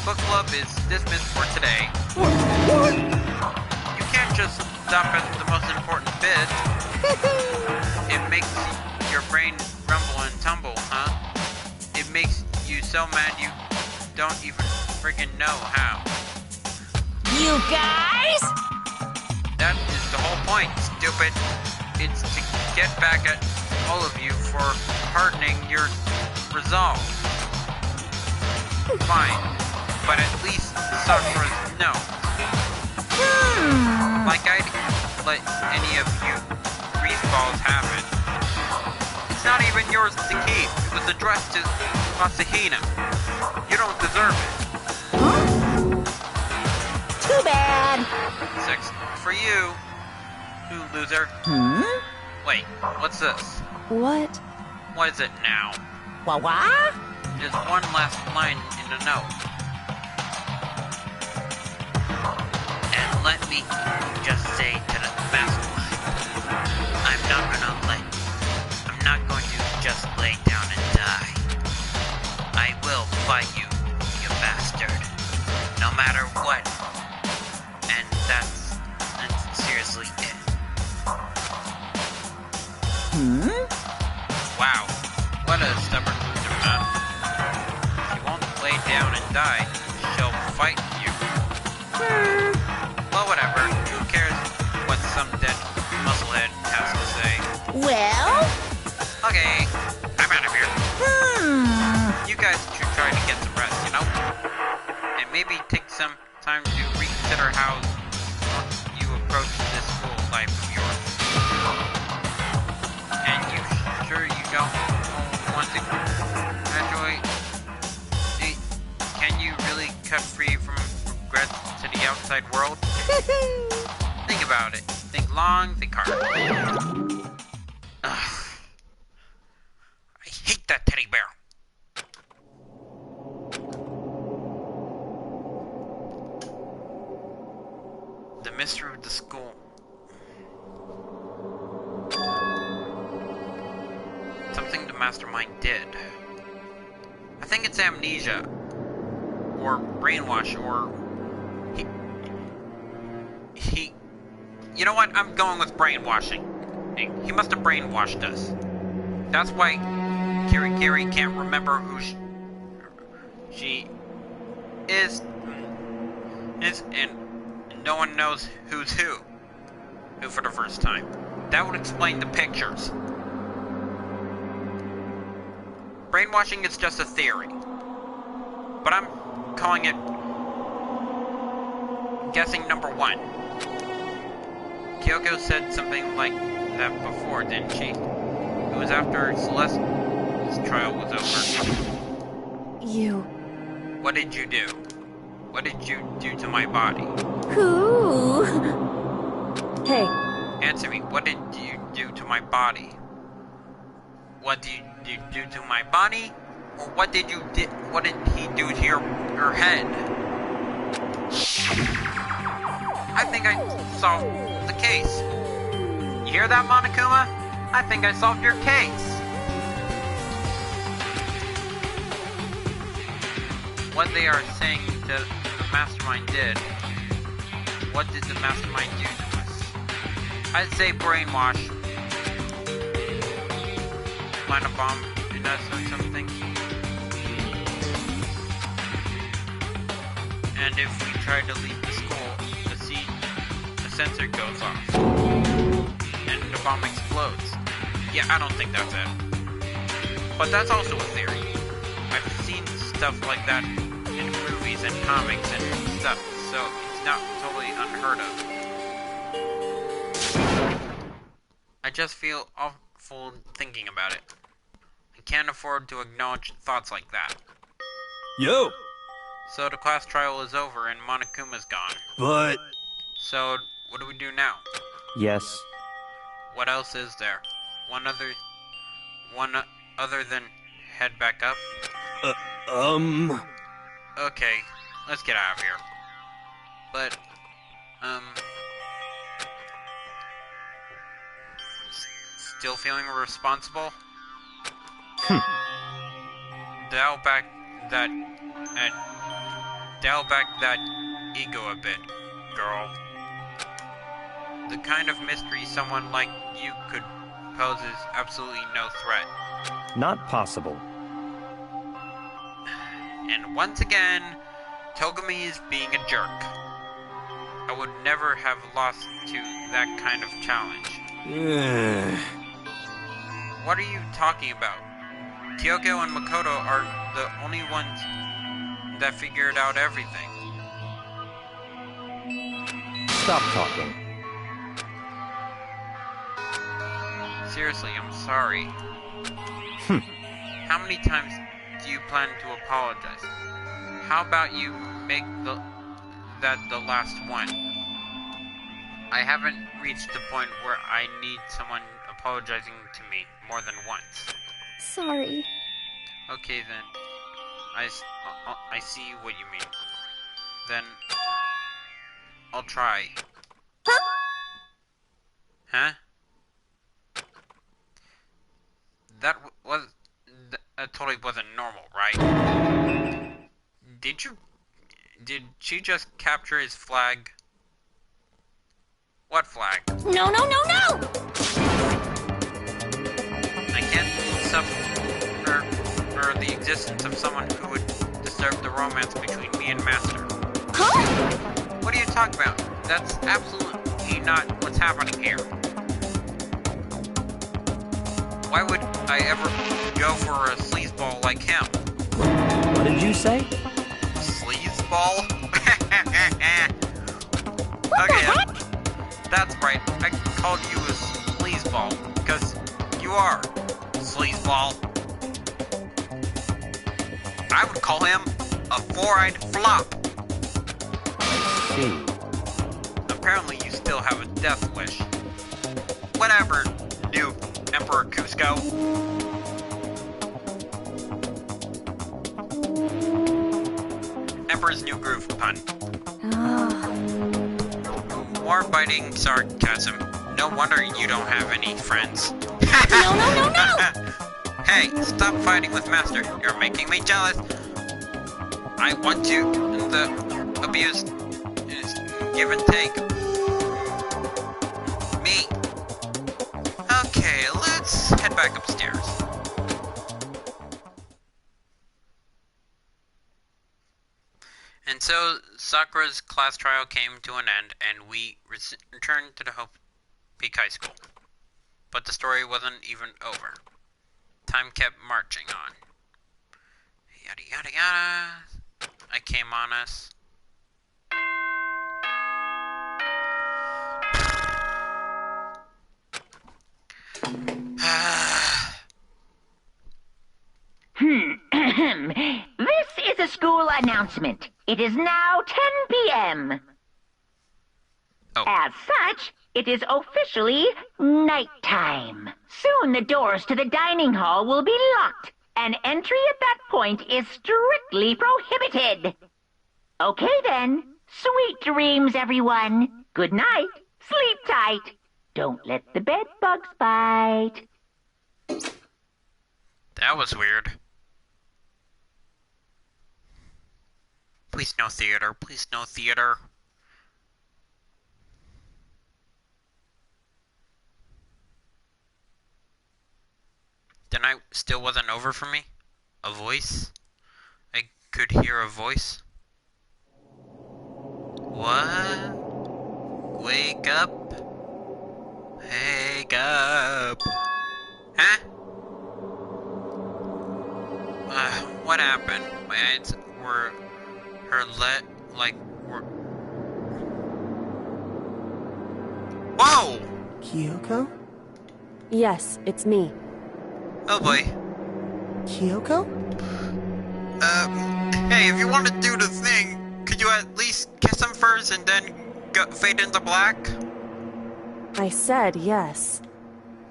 Book club is dismissed for today. You can't just stop at the most important bit. It makes your brain rumble and tumble, huh? It makes you so mad you don't even freaking know how. You guys? That is the whole point, stupid. It's to get back at all of you for hardening your resolve. Fine, but at least Sakura knows. Like I'd let any of you greaseballs have it. It's not even yours to keep. It was addressed to Masahina. You don't deserve it. Too bad. 6 for you, you loser. Wait, what's this? What? What is it now? Wah-wah? There's one last line in the note. And let me just say to the mastermind, I'm not going to just lay down and die. I will fight you, you bastard. No matter what. And that's seriously it. Wow, what a stubborn loser, huh? She won't lay down and die. She'll fight you. Well, whatever. Who cares what some dead musclehead has to say? Well? Okay, I'm out of here. You guys should try to get some rest, you know? And maybe take some time to reconsider how you approach this school life of yours. And you sure you don't want to graduate? Can you really outside world. Think about it. Think long, think hard. Ugh. I hate that teddy bear. The mystery of the school. Something the mastermind did. I think it's amnesia. Or brainwash, or... He... You know what? I'm going with brainwashing. He must have brainwashed us. That's why Kiri can't remember who she is, and no one knows who's who for the first time. That would explain the pictures. Brainwashing is just a theory, but I'm calling it guessing number 1. Kyoko said something like that before, didn't she? It was after Celeste's trial was over. You... What did you do? What did you do to my body? Who? Hey. Answer me, what did you do to my body? What did you do to my body? Or what did he do to your head? I think I solved the case. You hear that, Monokuma? I think I solved your case. What they are saying that the mastermind did. What did the mastermind do to us? I'd say brainwash. Plant a bomb in us or something. And if we try to leave the school, the sensor goes off. And the bomb explodes. Yeah, I don't think that's it. But that's also a theory. I've seen stuff like that in movies and comics and stuff, so it's not totally unheard of. I just feel awful thinking about it. I can't afford to acknowledge thoughts like that. Yo! So the class trial is over and Monokuma's gone. But... So, what do we do now? Yes. What else is there? One other than head back up? Okay, let's get out of here. But, still feeling responsible? Dial back that ego a bit, girl. The kind of mystery someone like you could pose is absolutely no threat. Not possible. And once again, Togami is being a jerk. I would never have lost to that kind of challenge. What are you talking about? Kyoko and Makoto are the only ones that figured out everything. Stop talking. Seriously, I'm sorry. How many times do you plan to apologize? How about you make that the last one? I haven't reached the point where I need someone apologizing to me more than once. Sorry. Okay then. I see what you mean. Then I'll try. Huh? That totally wasn't normal, right? Did she just capture his flag? What flag? No, no, no, no! I can't suffer the existence of someone who would disturb the romance between me and Master. Huh? What are you talking about? That's absolutely not what's happening here. Why would I ever go for a sleazeball like him? What did you say? Sleazeball? Okay, that's right. I called you a sleazeball because you are sleazeball. I would call him a four-eyed flop. See. apparently you still have a death wish. Whatever, new Emperor Cusco. Emperor's New Groove pun. More biting sarcasm. No wonder you don't have any friends. No! Hey, stop fighting with Master. You're making me jealous. I want to. The abuse is give and take. Me. Okay, let's head back upstairs. And so, Sakura's class trial came to an end, and we returned to the Hope Peak High School. But the story wasn't even over. Time kept marching on. Yada yada yada. I came on us. This is a school announcement. It is now 10 p.m. Oh. As such, it is officially nighttime. Soon the doors to the dining hall will be locked, and entry at that point is strictly prohibited. Okay then. Sweet dreams, everyone. Good night. Sleep tight. Don't let the bed bugs bite. That was weird. Please no theater. Please no theater. The night still wasn't over for me? A voice? I could hear a voice? What? Wake up. Wake up. Huh? What happened? My eyes were Whoa! Kyoko? Yes, it's me. Oh boy. Kyoko? Hey, if you want to do the thing, could you at least kiss him first and then fade into black? I said yes.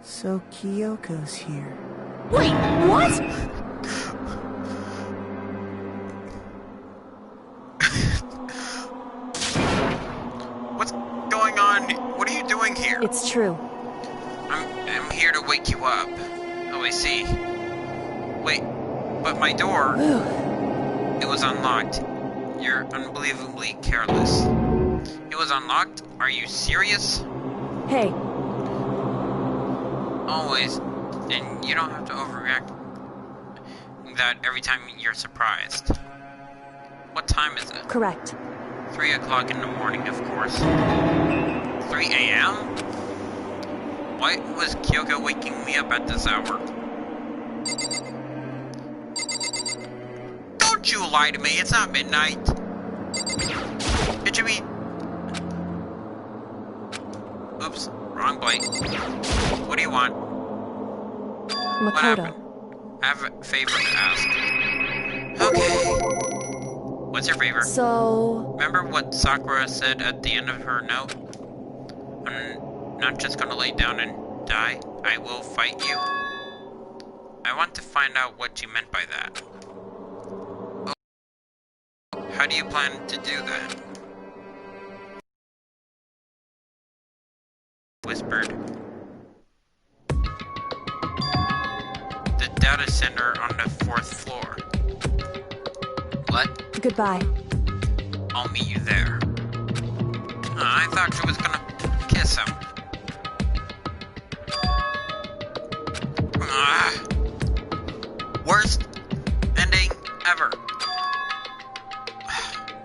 So Kyoko's here. Wait, what? What's going on? What are you doing here? It's true. I'm here to wake you up. Oh, I see. Wait, but my door... It was unlocked. You're unbelievably careless. It was unlocked? Are you serious? Hey, Always. And you don't have to overreact that every time you're surprised. What time is it? correct. 3 o'clock in the morning, of course. 3 a.m.? Why was Kyoko waking me up at this hour? Don't you lie to me, it's not midnight. It should be... Oops, wrong bite. What do you want? What happened? Makoto. I have a favor to ask. Okay. What's your favor? So, Remember what Sakura said at the end of her note? I'm not just gonna lay down and die. I will fight you. I want to find out what you meant by that. Oh, how do you plan to do that? Whispered. The data center on the 4th floor. What? goodbye. I'll meet you there. I thought she was gonna kiss him. Worst ending ever.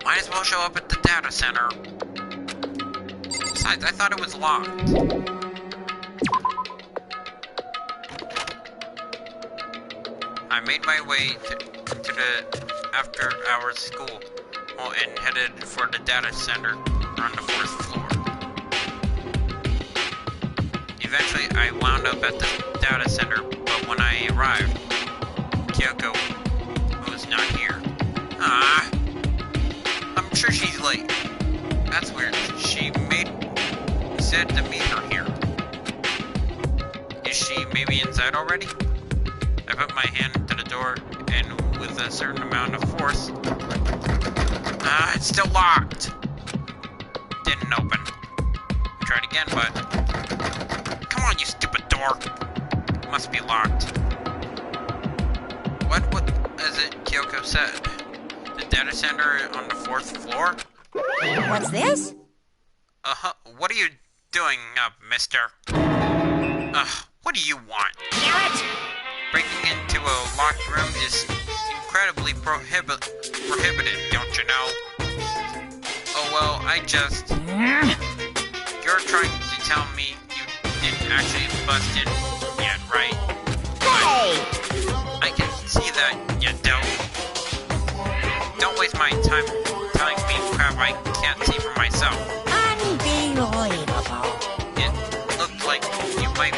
Might as well show up at the data center. Besides, I thought it was locked. I made my way to the after-hours school and headed for the data center on the 4th floor. Eventually, I wound up at the data center, but when I arrived, Kyoko was not here. I'm sure she's late. That's weird. She made said to meet her here. Is she maybe inside already? I put my hand to the door, and with a certain amount of force... it's still locked! Didn't open. I tried again, but... Come on, you stupid door! It must be locked. What is it Kyoko said? The data center on the 4th floor? What's this? What are you doing up, mister? What do you want? Damn it! Breaking into a locked room is incredibly prohibited, don't you know? Oh well, I just... You're trying to tell me you didn't actually bust in yet, right? Hey! I can see that you don't. Don't waste my time telling me crap I can't see for myself. Unbelievable. It looked like you might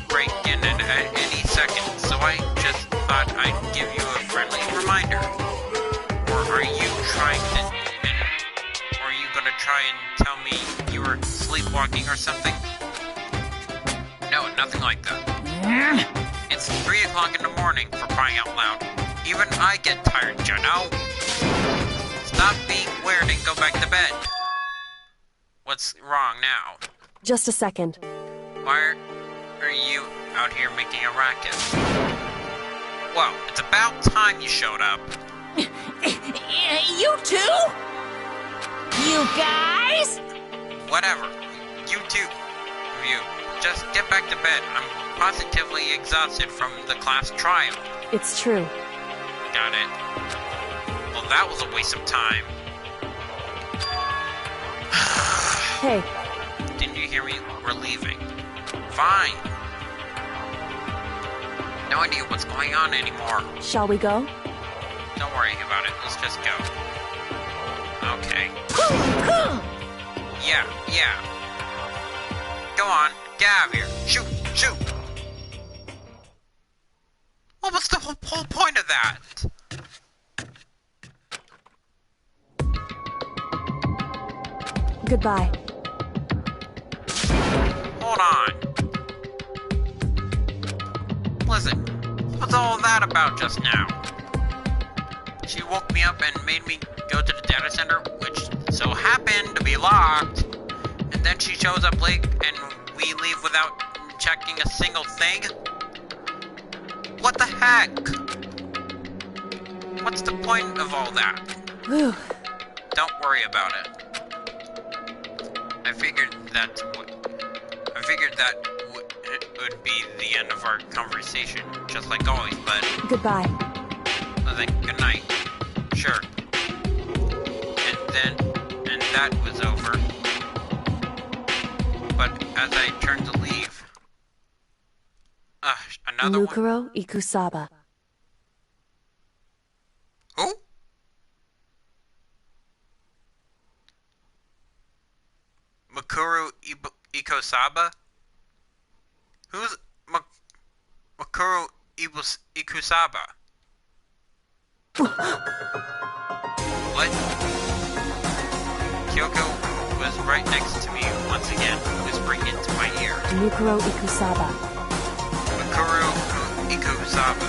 break in at any second, so I just thought I'd give you a friendly reminder. Or are you gonna try and tell me you were sleepwalking or something? No, nothing like that. It's 3 o'clock in the morning, for crying out loud. Even I get tired, you know? Stop being weird and go back to bed. What's wrong now? Just a second. Why are you out here making a racket? Well, it's about time you showed up. You too? You guys? Whatever. You two. You. Just get back to bed. I'm positively exhausted from the class trial. It's true. Got it. Well, that was a waste of time. Hey. Didn't you hear me? We're leaving. Fine. No idea what's going on anymore. Shall we go? Don't worry about it. Let's just go. Okay. Yeah. Go on. Get out of here. Shoot. What was the whole point of that? Goodbye. Hold on. Listen, what's all that about just now? She woke me up and made me go to the data center, which so happened to be locked. And then she shows up late and we leave without checking a single thing? What the heck? What's the point of all that? Whew. Don't worry about it. I figured that would be the end of our conversation, just like always, but... Goodbye. Then good night. Sure. And that was over. But as I turned to leave... another one? Mukuro Ikusaba. Who? Makuru Ikosaba? Who's Makuru Ikusaba? What? Kyoko was right next to me once again, whispering into my ear. Mukuro Ikusaba. Makuru Ikusaba.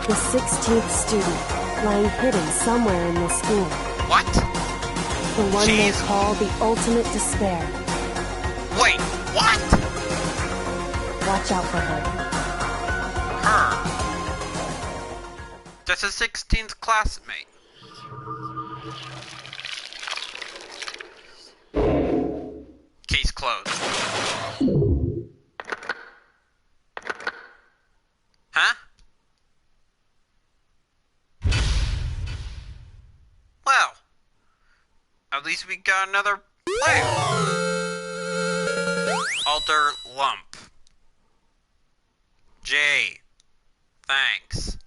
The 16th student, lying hidden somewhere in this school. What? The one they Jeez. call the ultimate despair. Wait, what? Watch out for her. Her. That's a 16th classmate. Case closed. Huh? Well, at least we got another player. Alter Lump. Jay. Thanks.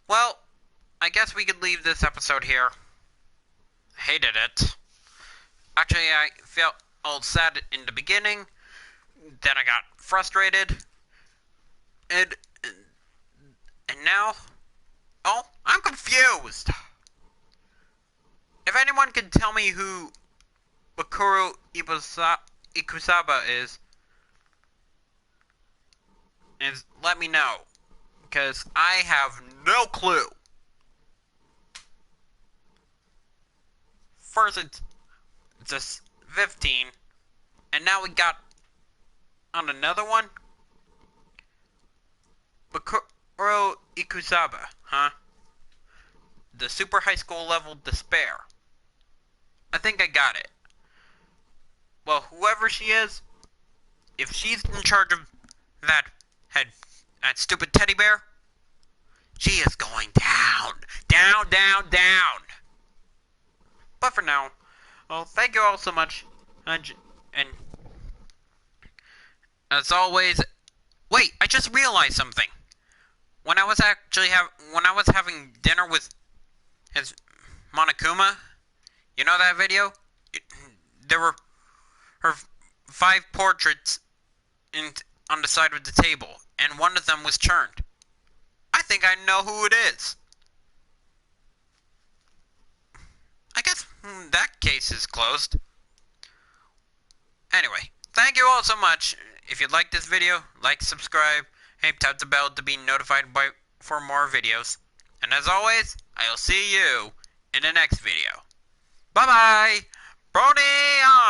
Well, I guess we could leave this episode here. Hated it. Actually, I felt all sad in the beginning. Then I got frustrated. And now... Oh, I'm confused. If anyone can tell me who Bakuro Ikusaba is let me know. Because I have no clue. First it's just 15. And now we got on another one. Bakuro Ikusaba, huh? The super high school level despair. I think I got it. Well, whoever she is, if she's in charge of that stupid teddy bear, she is going down. Down, down, down. But for now, well, thank you all so much. And as always, wait, I just realized something. When I was having dinner with his Monokuma, you know that video? There were her 5 portraits on the side of the table, and one of them was turned. I think I know who it is. I guess that case is closed. Anyway, thank you all so much. If you like this video, like, subscribe, and tap the bell to be notified for more videos. And as always, I'll see you in the next video. Bye-bye! Bronie on!